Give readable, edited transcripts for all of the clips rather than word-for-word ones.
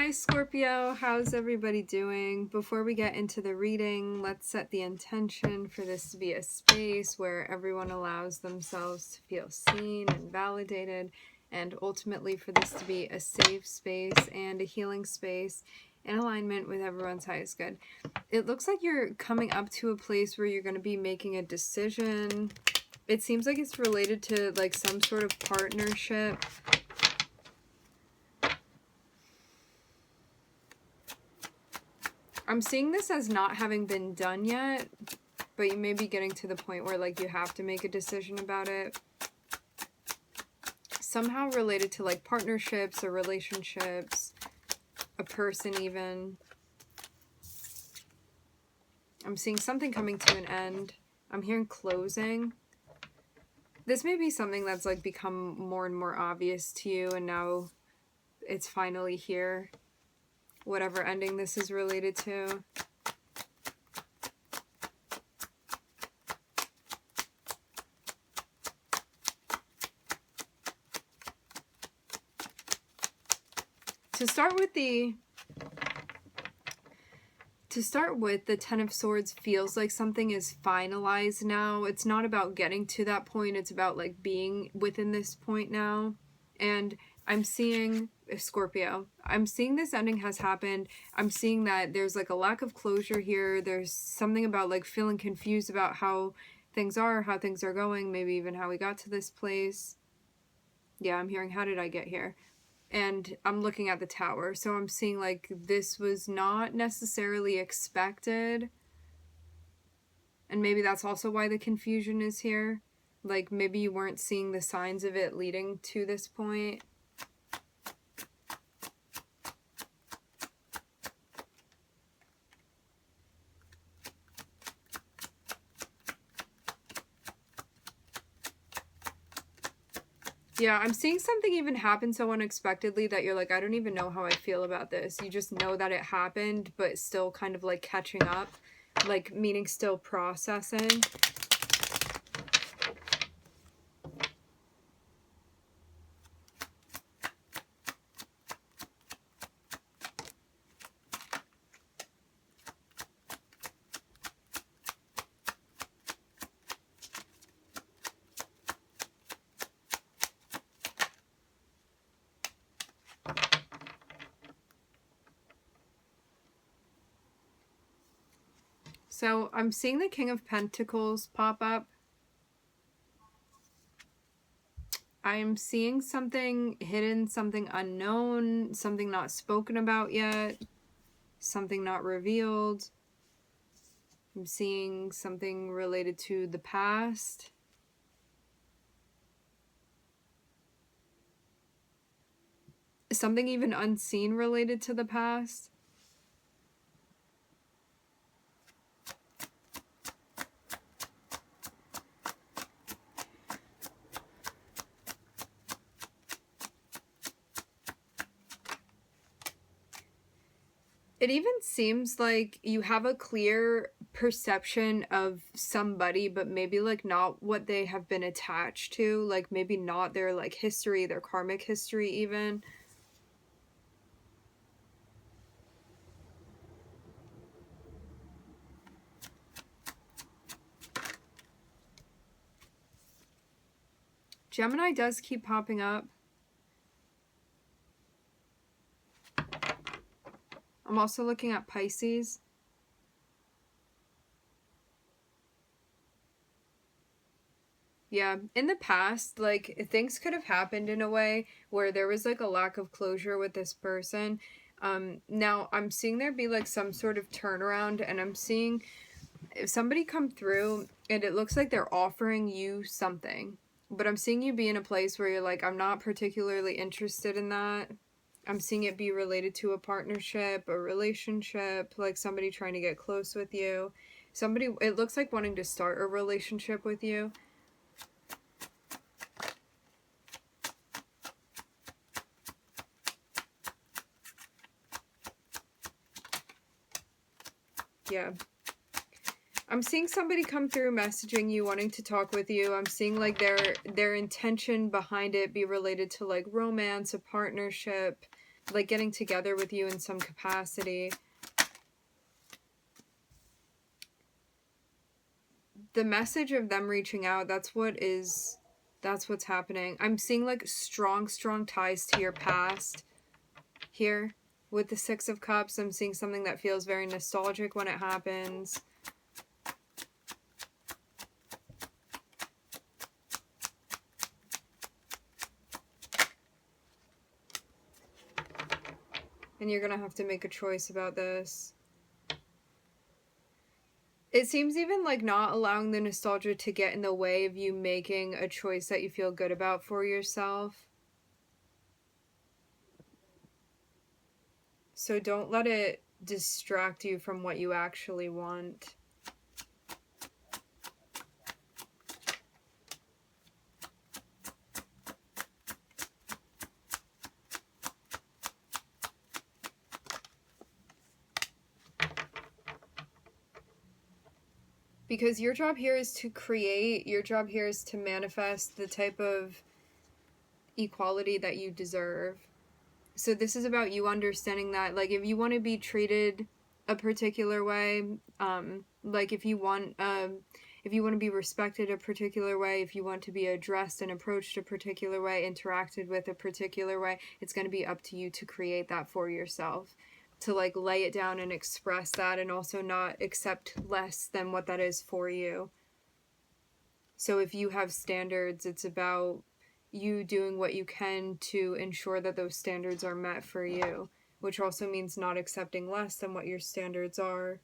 Hi Scorpio, how's everybody doing? Before we get into the reading, let's set the intention for this to be a space where everyone allows themselves to feel seen and validated, and ultimately for this to be a safe space and a healing space in alignment with everyone's highest good. It looks like you're coming up to a place where you're going to be making a decision. It seems like it's related to like some sort of partnership. I'm seeing this as not having been done yet, but you may be getting to the point where like you have to make a decision about it. Somehow related to like partnerships or relationships, a person even. I'm seeing something coming to an end. I'm hearing closing. This may be something that's like become more and more obvious to you, and now it's finally here. Whatever ending this is related to. To start with the Ten of Swords feels like something is finalized now. It's not about getting to that point. It's about like being within this point now. And I'm seeing Scorpio. I'm seeing this ending has happened. I'm seeing that there's like a lack of closure here. There's something about like feeling confused about how things are going, maybe even how we got to this place. Yeah, I'm hearing, how did I get here? And I'm looking at the Tower, so I'm seeing like this was not necessarily expected, and maybe that's also why the confusion is here. Like maybe you weren't seeing the signs of it leading to this point. Yeah, I'm seeing something even happen so unexpectedly that you're like, I don't even know how I feel about this. You just know that it happened, but still kind of like catching up, like meaning still processing. So I'm seeing the King of Pentacles pop up. I'm seeing something hidden, something unknown, something not spoken about yet, something not revealed. I'm seeing something related to the past. Something even unseen related to the past. It even seems like you have a clear perception of somebody, but maybe like not what they have been attached to, like maybe not their like history, their karmic history even. Gemini does keep popping up. I'm also looking at Pisces. Yeah, in the past, like, things could have happened in a way where there was, like, a lack of closure with this person. Now, I'm seeing there be, like, some sort of turnaround, and I'm seeing somebody come through, and it looks like they're offering you something. But I'm seeing you be in a place where you're like, I'm not particularly interested in that. I'm seeing it be related to a partnership, a relationship, like somebody trying to get close with you. Somebody, it looks like wanting to start a relationship with you. Yeah. I'm seeing somebody come through messaging you, wanting to talk with you. I'm seeing like their intention behind it be related to like romance, a partnership, like getting together with you in some capacity. The message of them reaching out, that's what's happening. I'm seeing like strong ties to your past here with the Six of Cups. I'm seeing something that feels very nostalgic when it happens. And you're gonna have to make a choice about this. It seems even like not allowing the nostalgia to get in the way of you making a choice that you feel good about for yourself. So don't let it distract you from what you actually want. Because your job here is to create, your job here is to manifest the type of equality that you deserve. So this is about you understanding that, like, if you want to be treated a particular way, like if you want to be respected a particular way, if you want to be addressed and approached a particular way, interacted with a particular way, it's going to be up to you to create that for yourself, to like lay it down and express that, and also not accept less than what that is for you. So if you have standards, it's about you doing what you can to ensure that those standards are met for you, which also means not accepting less than what your standards are,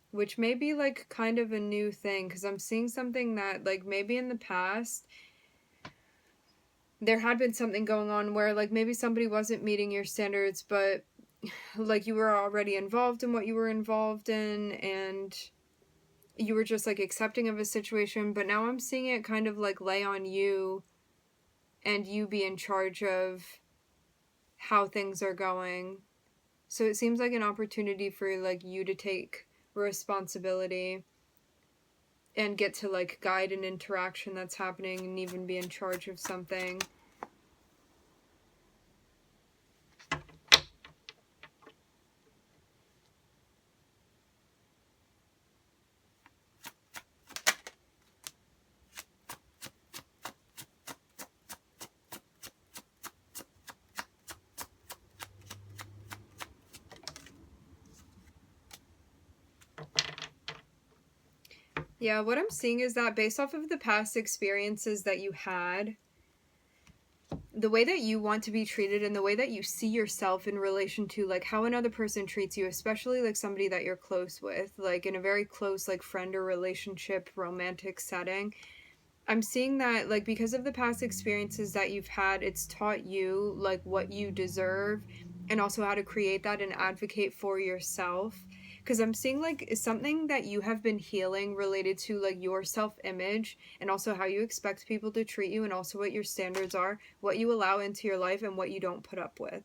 which may be like kind of a new thing, because I'm seeing something that like maybe in the past there had been something going on where like maybe somebody wasn't meeting your standards, but like you were already involved in what you were involved in, and you were just like accepting of a situation. But now I'm seeing it kind of like lay on you, and you be in charge of how things are going. So it seems like an opportunity for like you to take responsibility and get to like guide an interaction that's happening, and even be in charge of something. Yeah, what I'm seeing is that based off of the past experiences that you had, the way that you want to be treated and the way that you see yourself in relation to like how another person treats you, especially like somebody that you're close with, like in a very close like friend or relationship romantic setting, I'm seeing that like because of the past experiences that you've had, it's taught you like what you deserve, and also how to create that and advocate for yourself. Because I'm seeing like something that you have been healing related to like your self-image, and also how you expect people to treat you, and also what your standards are, what you allow into your life, and what you don't put up with.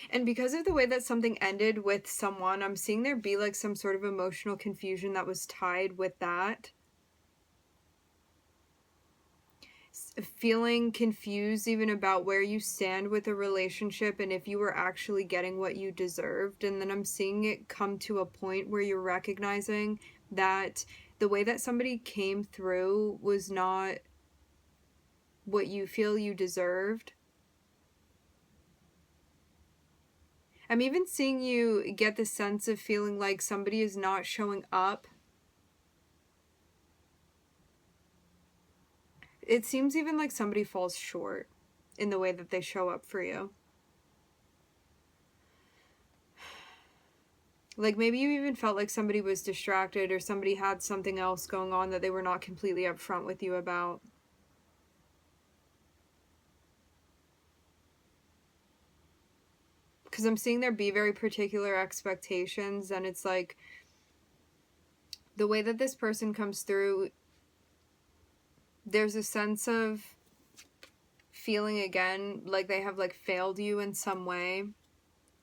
And because of the way that something ended with someone, I'm seeing there be like some sort of emotional confusion that was tied with that. Feeling confused even about where you stand with a relationship and if you were actually getting what you deserved. And then I'm seeing it come to a point where you're recognizing that the way that somebody came through was not what you feel you deserved. I'm even seeing you get the sense of feeling like somebody is not showing up. It seems even like somebody falls short in the way that they show up for you. Like maybe you even felt like somebody was distracted, or somebody had something else going on that they were not completely upfront with you about. Because I'm seeing there be very particular expectations, and it's like the way that this person comes through, there's a sense of feeling again like they have like failed you in some way,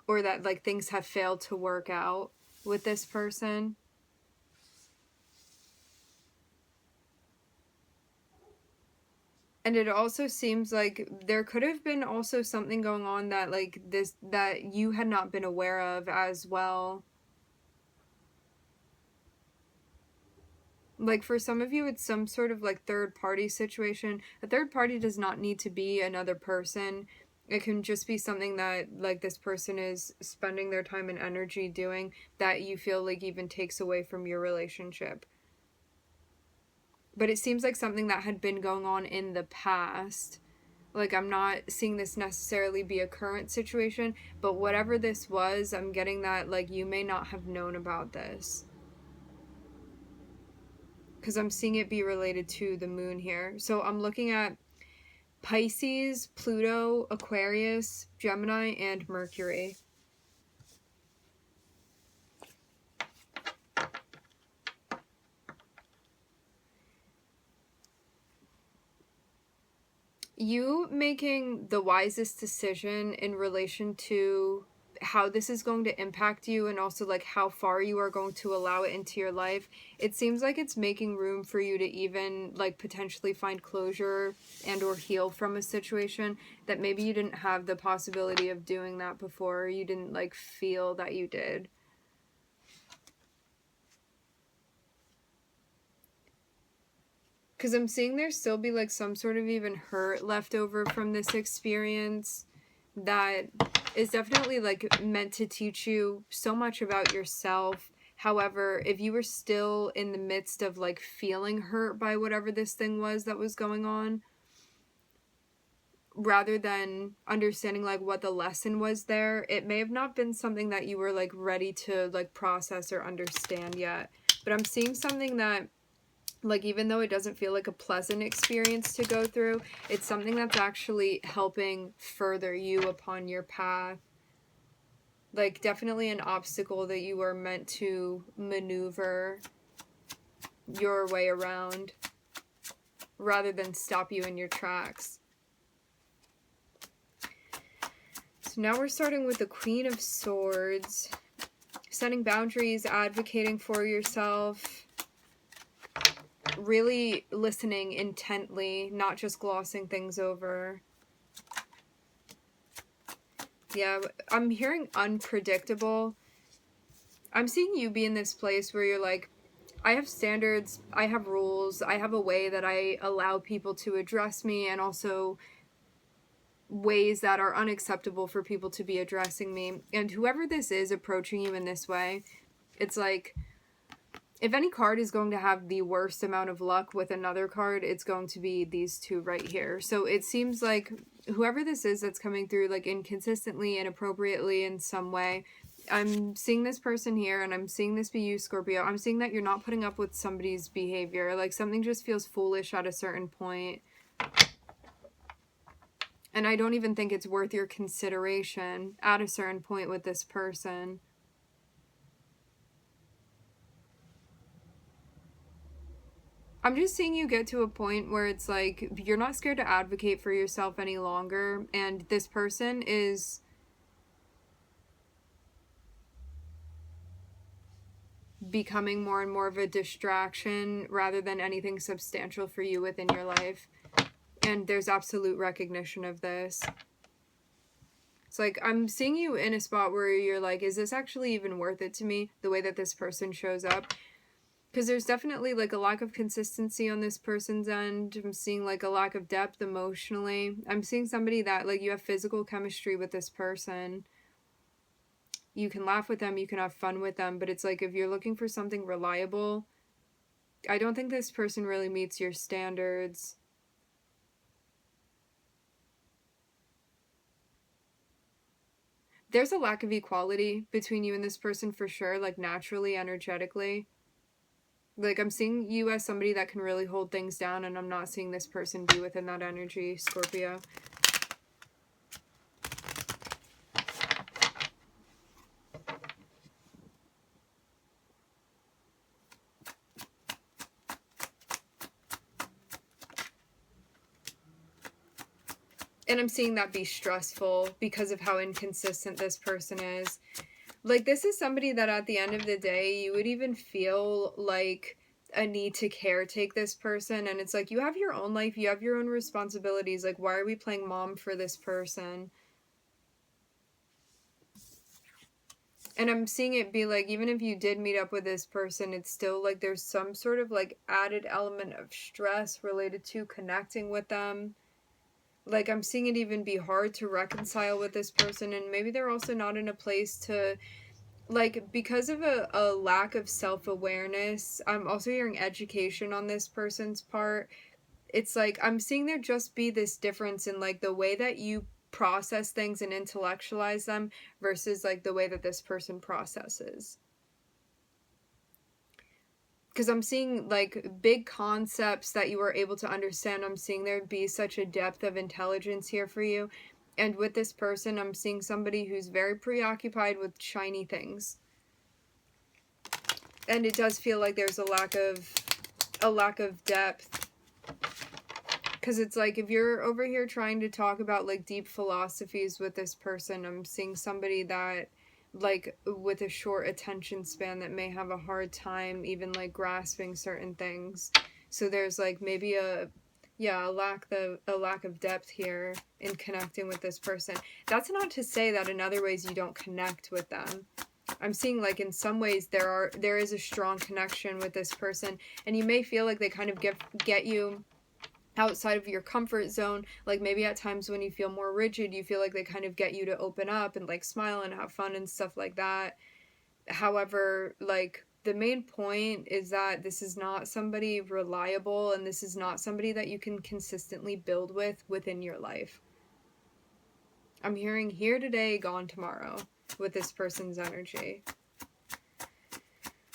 or that like things have failed to work out with this person. And it also seems like there could have been also something going on that, like, this, that you had not been aware of as well. Like, for some of you, it's some sort of, like, third-party situation. A third party does not need to be another person. It can just be something that, like, this person is spending their time and energy doing that you feel like even takes away from your relationship. But it seems like something that had been going on in the past. Like, I'm not seeing this necessarily be a current situation, but whatever this was, I'm getting that, like, you may not have known about this. Because I'm seeing it be related to the moon here. So I'm looking at Pisces, Pluto, Aquarius, Gemini, and Mercury. You making the wisest decision in relation to how this is going to impact you, and also like how far you are going to allow it into your life. It seems like it's making room for you to even like potentially find closure and or heal from a situation that maybe you didn't have the possibility of doing that before, or you didn't like feel that you did. Because I'm seeing there still be like some sort of even hurt left over from this experience that is definitely like meant to teach you so much about yourself. However, if you were still in the midst of like feeling hurt by whatever this thing was that was going on, rather than understanding like what the lesson was there, it may have not been something that you were like ready to like process or understand yet. But I'm seeing something that, like, even though it doesn't feel like a pleasant experience to go through, it's something that's actually helping further you upon your path. Like, definitely an obstacle that you are meant to maneuver your way around rather than stop you in your tracks. So now we're starting with the Queen of Swords. Setting boundaries, advocating for yourself, really listening intently, not just glossing things over. Yeah, I'm hearing unpredictable. I'm seeing you be in this place where you're like, I have standards, I have rules, I have a way that I allow people to address me, and also ways that are unacceptable for people to be addressing me. And whoever this is approaching you in this way, it's like, if any card is going to have the worst amount of luck with another card, it's going to be these two right here. So it seems like whoever this is that's coming through like inconsistently, inappropriately in some way, I'm seeing this person here, and I'm seeing this be you, Scorpio. I'm seeing that you're not putting up with somebody's behavior. Like, something just feels foolish at a certain point. And I don't even think it's worth your consideration at a certain point with this person. I'm just seeing you get to a point where it's like, you're not scared to advocate for yourself any longer, and this person is becoming more and more of a distraction rather than anything substantial for you within your life. And there's absolute recognition of this. It's like, I'm seeing you in a spot where you're like, is this actually even worth it to me, the way that this person shows up? Because there's definitely like a lack of consistency on this person's end. I'm seeing like a lack of depth emotionally. I'm seeing somebody that like you have physical chemistry with this person. You can laugh with them, you can have fun with them, but it's like, if you're looking for something reliable, I don't think this person really meets your standards. There's a lack of equality between you and this person for sure, like naturally, energetically. Like, I'm seeing you as somebody that can really hold things down, and I'm not seeing this person be within that energy, Scorpio. And I'm seeing that be stressful because of how inconsistent this person is. Like, this is somebody that at the end of the day, you would even feel like a need to caretake this person, and it's like, you have your own life, you have your own responsibilities. Like, why are we playing mom for this person? And I'm seeing it be like, even if you did meet up with this person, it's still like there's some sort of like added element of stress related to connecting with them. Like, I'm seeing it even be hard to reconcile with this person, and maybe they're also not in a place to, like, because of a lack of self-awareness. I'm also hearing education on this person's part. It's like, I'm seeing there just be this difference in like the way that you process things and intellectualize them versus like the way that this person processes. Because I'm seeing like big concepts that you are able to understand. I'm seeing there be such a depth of intelligence here for you. And with this person, I'm seeing somebody who's very preoccupied with shiny things. And it does feel like there's a lack of depth. Because it's like, if you're over here trying to talk about like deep philosophies with this person, I'm seeing somebody that, like, with a short attention span, that may have a hard time even like grasping certain things. So there's like maybe a lack of depth here in connecting with this person. That's not to say that in other ways you don't connect with them. I'm seeing like in some ways there is a strong connection with this person, and you may feel like they kind of get you outside of your comfort zone. Like, maybe at times when you feel more rigid, you feel like they kind of get you to open up and like smile and have fun and stuff like that. However, like, the main point is that this is not somebody reliable, and this is not somebody that you can consistently build within your life. I'm hearing here today, gone tomorrow with this person's energy.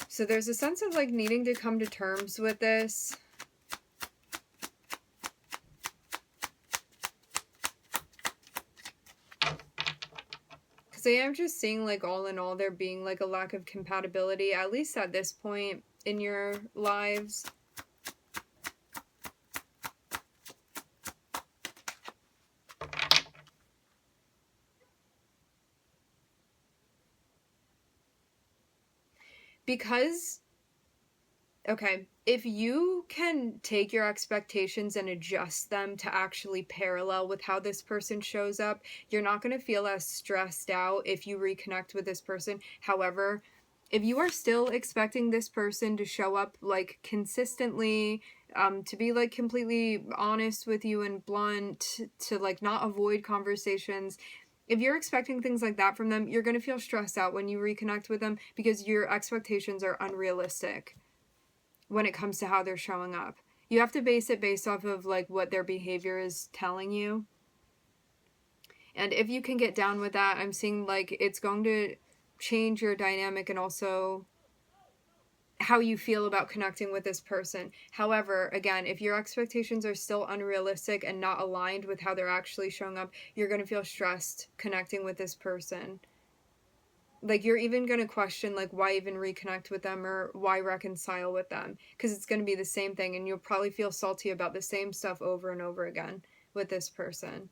So there's a sense of like needing to come to terms with this. Because I am just seeing like, all in all, there being like a lack of compatibility, at least at this point in your lives. Because, okay, if you can take your expectations and adjust them to actually parallel with how this person shows up, you're not going to feel as stressed out if you reconnect with this person. However, if you are still expecting this person to show up like consistently, to be like completely honest with you and blunt, to like not avoid conversations, if you're expecting things like that from them, you're going to feel stressed out when you reconnect with them, because your expectations are unrealistic when it comes to how they're showing up. You have to base it based off of like what their behavior is telling you. And if you can get down with that, I'm seeing like it's going to change your dynamic and also how you feel about connecting with this person. However, again, if your expectations are still unrealistic and not aligned with how they're actually showing up, you're going to feel stressed connecting with this person. Like, you're even going to question like, why even reconnect with them or why reconcile with them, because it's going to be the same thing, and you'll probably feel salty about the same stuff over and over again with this person.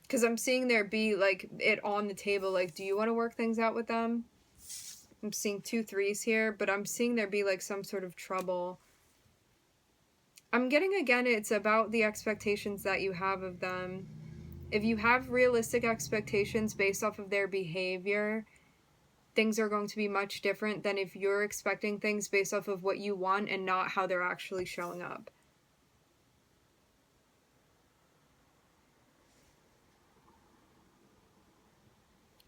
Because I'm seeing there be like it on the table, like, do you want to work things out with them? I'm seeing 2 3s here, but I'm seeing there be like some sort of trouble. I'm getting, again, it's about the expectations that you have of them. If you have realistic expectations based off of their behavior, things are going to be much different than if you're expecting things based off of what you want and not how they're actually showing up.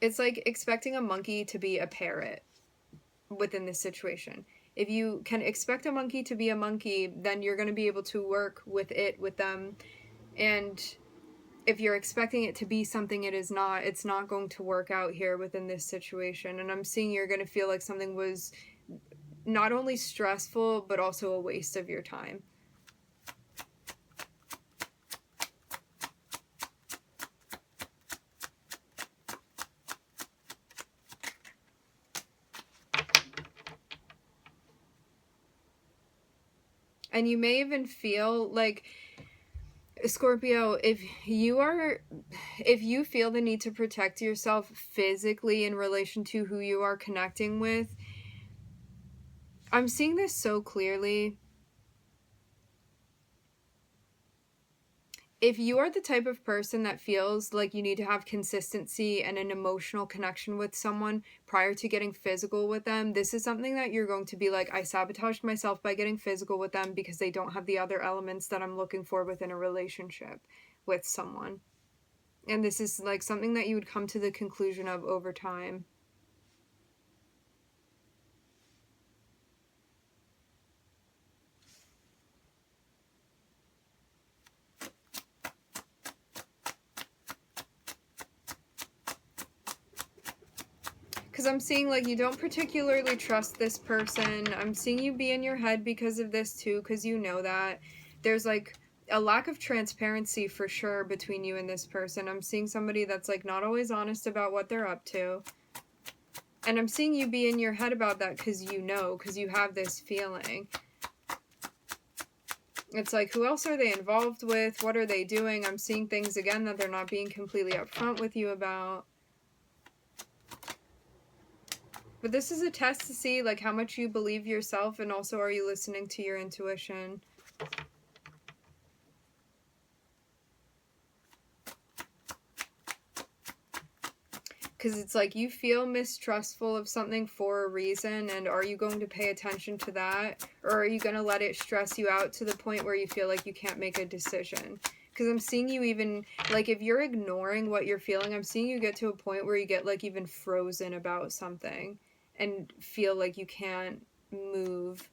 It's like expecting a monkey to be a parrot within this situation. If you can expect a monkey to be a monkey, then you're going to be able to work with them. And if you're expecting it to be something it is not, it's not going to work out here within this situation. And I'm seeing you're going to feel like something was not only stressful, but also a waste of your time. And you may even feel like Scorpio, if you feel the need to protect yourself physically in relation to who you are connecting with, I'm seeing this so clearly. If you are the type of person that feels like you need to have consistency and an emotional connection with someone prior to getting physical with them, this is something that you're going to be like, I sabotaged myself by getting physical with them because they don't have the other elements that I'm looking for within a relationship with someone. And this is like something that you would come to the conclusion of over time. Because I'm seeing like you don't particularly trust this person. I'm seeing you be in your head because of this too, because you know that there's like a lack of transparency for sure between you and this person. I'm seeing somebody that's like not always honest about what they're up to. And I'm seeing you be in your head about that because you know, because you have this feeling. It's like, who else are they involved with? What are they doing? I'm seeing things again that they're not being completely upfront with you about. But this is a test to see like how much you believe yourself, and also are you listening to your intuition? Because it's like you feel mistrustful of something for a reason, and are you going to pay attention to that? Or are you going to let it stress you out to the point where you feel like you can't make a decision? Because I'm seeing you even, like if you're ignoring what you're feeling, I'm seeing you get to a point where you get like even frozen about something and feel like you can't move.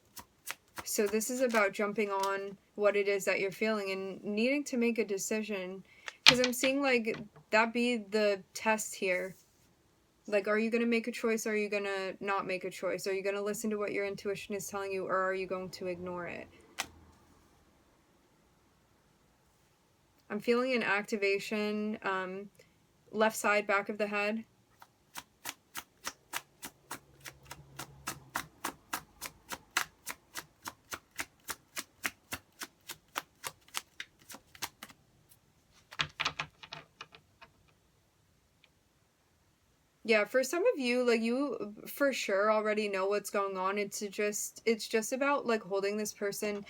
So this is about jumping on what it is that you're feeling and needing to make a decision. Because I'm seeing like that be the test here. Like, are you going to make a choice? Or are you going to not make a choice? Are you going to listen to what your intuition is telling you? Or are you going to ignore it? I'm feeling an activation, left side, back of the head. Yeah, for some of you, like you for sure already know what's going on. It's just about like holding this person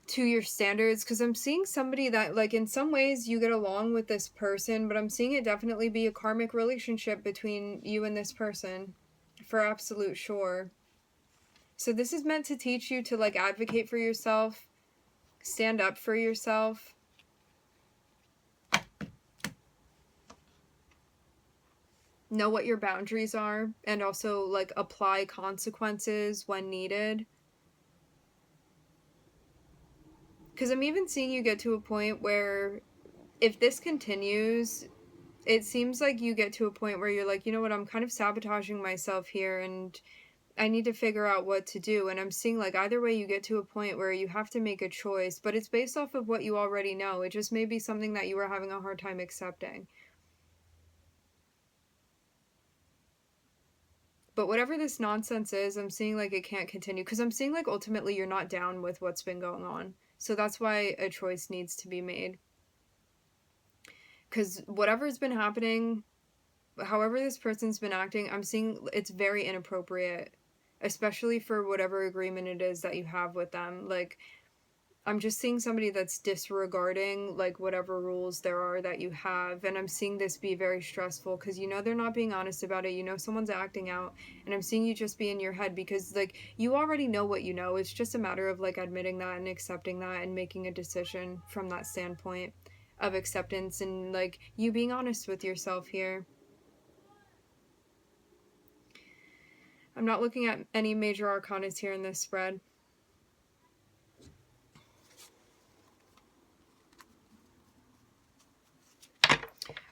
to your standards, because I'm seeing somebody that like in some ways you get along with this person, but I'm seeing it definitely be a karmic relationship between you and this person for absolute sure. So this is meant to teach you to like advocate for yourself, stand up for yourself. Know what your boundaries are, and also like apply consequences when needed. Because I'm even seeing you get to a point where if this continues, it seems like you get to a point where you're like, you know what, I'm kind of sabotaging myself here and I need to figure out what to do. And I'm seeing like either way you get to a point where you have to make a choice, but it's based off of what you already know. It just may be something that you were having a hard time accepting. But whatever this nonsense is, I'm seeing like it can't continue, because I'm seeing like ultimately you're not down with what's been going on. So that's why a choice needs to be made. Because whatever's been happening, however this person's been acting, I'm seeing it's very inappropriate, especially for whatever agreement it is that you have with them. Like, I'm just seeing somebody that's disregarding like whatever rules there are that you have, and I'm seeing this be very stressful because you know they're not being honest about it. You know someone's acting out, and I'm seeing you just be in your head because like you already know what you know. It's just a matter of like admitting that and accepting that and making a decision from that standpoint of acceptance and like you being honest with yourself here. I'm not looking at any major arcanas here in this spread.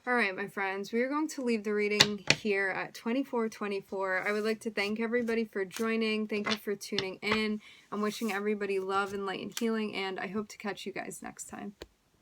All right, my friends, we are going to leave the reading here at 24:24. I would like to thank everybody for joining. Thank you for tuning in. I'm wishing everybody love and light and healing, and I hope to catch you guys next time.